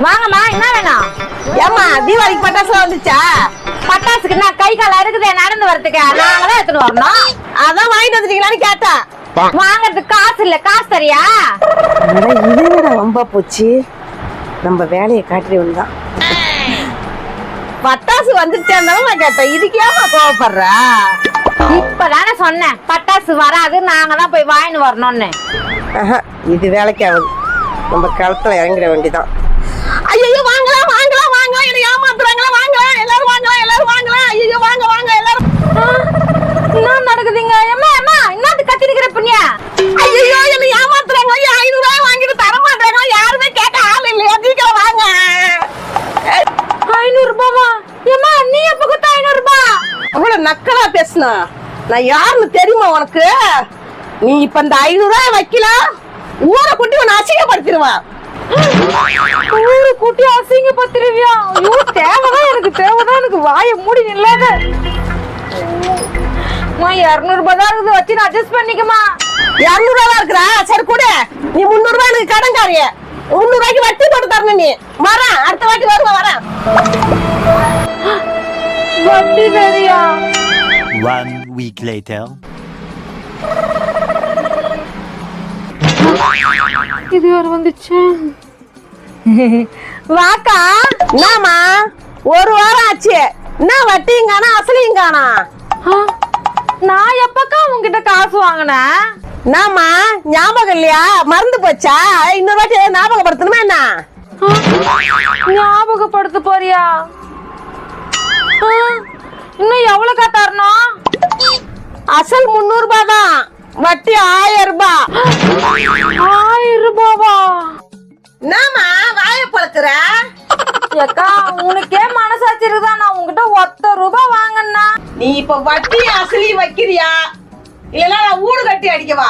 வாங்கம்மா, என்ன வேணும்? ஏமா தீபாவளிக்கு பட்டாசு வந்துச்சா? பட்டாசுக்கு நான் கை கால இருக்குது நடந்து வரதுக்கு நாங்கதான் எடுத்துட்டு வரணும். அதான் வாங்கிட்டு வந்துட்டீங்களான்னு கேட்டேன். வாங்கறதுக்கு காசு இல்ல, காசு தரியா? இதுவிட ரொம்ப போச்சு. நம்ம வேலையை காட்டிட்டு வந்தான். பட்டாசு வந்துட்டேன்னு நான் கேட்டேன். இதுக்கு ஏமா கோவப்படுற? இப்பதானே சொன்னேன் பட்டாசு வராது, நாங்க தான் போய் வாங்கிட்டு வரணும்னு. இது வேலைக்கு ஆகுது. நம்ம களத்துல இறங்கிட வேண்டிதான். ஐயோ வாங்கலாம் வாங்கலாம் வாங்கலாம், என்ன ஏமாத்துறாங்களா? வாங்கலாம் எல்லாரும், வாங்கலாம் எல்லாரும், வாங்கலாம். ஐயோ வாங்க வாங்க எல்லாரும். என்ன நடக்குதுங்க? அம்மா அம்மா என்னது கத்தி நிக்கிற புண்ணியா? ஐயோ என்ன ஏமாத்துறாங்க. 500 ரூபாய் வாங்கிட்டு தர மாட்டாங்க. யாருமே கேட்க ஆள் இல்லையா? சீக்கிரம் வாங்க. 500 ரூபாவா? ஏம்மா நீ எப்ப கொடுத்த 500 ரூபாய்? அவ்வளவு நக்கலா பேசுனா நான் யாருன்னு தெரியுமா உனக்கு? நீ இப்ப இந்த 500 ரூபாய் வைக்கல, ஊரை குட்டி உன்னை அசிங்கப்படுத்திடுவான். ஊரு கூட்டி அசிங்கப்படுத்திடுவியா? ஐயோ தேவைதான், எனக்கு தேவைதான். எனக்கு வாயை மூடி நில்லாத. 200 ரூபாய் தான் இருக்குது, வச்சு நான் அட்ஜஸ்ட் பண்ணிக்கமா. 200 ரூபாய் இருக்கிறா? சரி கூட, நீ 300 ரூபாய் எனக்கு கடன்காரிய. 300 ரூபாய்க்கு வட்டி போட்டு தரணும். நீ வரேன், அடுத்த வாட்டி வருவா வரேன். வட்டி வேறியா? 1 week later. இது யார் வந்துச்சு? வாக்கா. என்னம்மா ஒரு வாரம் ஆச்சு, என்ன வட்டியும் காணா அசலையும் காணா? நான் எப்பக்கா உங்ககிட்ட காசு வாங்கினேன்? என்னம்மா ஞாபகம் இல்லையா? மறந்து போச்சா? இன்னொரு வாட்டி ஞாபகப்படுத்தணுமா என்ன? ஞாபகப்படுத்த போறியா? இன்னும் எவ்வளவுக்கா தரணும்? அசல் 300 ரூபாய் தான், வட்டி 1000 ரூபாய். 1000 ரூபாவா? என்னம்மா வாய பழக்கிற? ஏக்கா உனக்கே மனசாட்சி இருக்குதா? நான் உங்ககிட்ட 1 ரூபாய் வாங்கினா நீ இப்ப வட்டி அசலி வைக்கிறியா, இல்லனா நான் ஊடு கட்டி அடிக்கவா?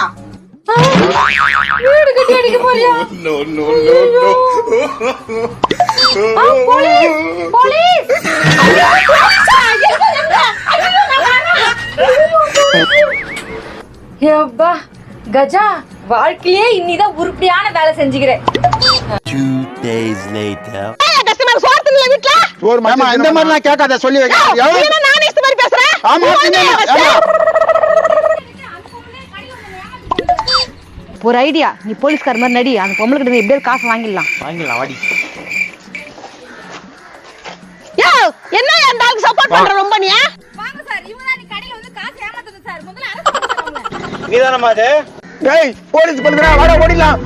வீடு கட்டி அடிக்க போறியா? Police police! ஏப்பா கஜா, வாழ்க்கையே இன்னிதான் உருப்படியான வேலை செஞ்சுக்கிறேன். 2 days later. கஸ்டமர் சோர்த்துல வீட்ல சோறு மாமா இந்த மாதிரி நான் கேட்காத சொல்லி வைக்க. என்ன நானே இந்த மாதிரி பேசுறேன்? ஆமா ஒரு ஐடியா, நீ போலீஸ்கார மாதிரி நடி, அந்த பொம்பளை கிட்ட எப்படியாவது காசு வாங்கிடலாம். வாடி. யோ என்ன அந்த ஆளுக்கு சப்போர்ட் பண்ற ரொம்ப நீ? வாங்க சார், இவங்க தான் நீ கடையில வந்து காசு ஏமாத்துறது சார். முதல்ல அரசு பண்ணுங்க. நீதானமா அது? டேய் போலீஸ் பண்றா, வாடா ஓடிடலாம்.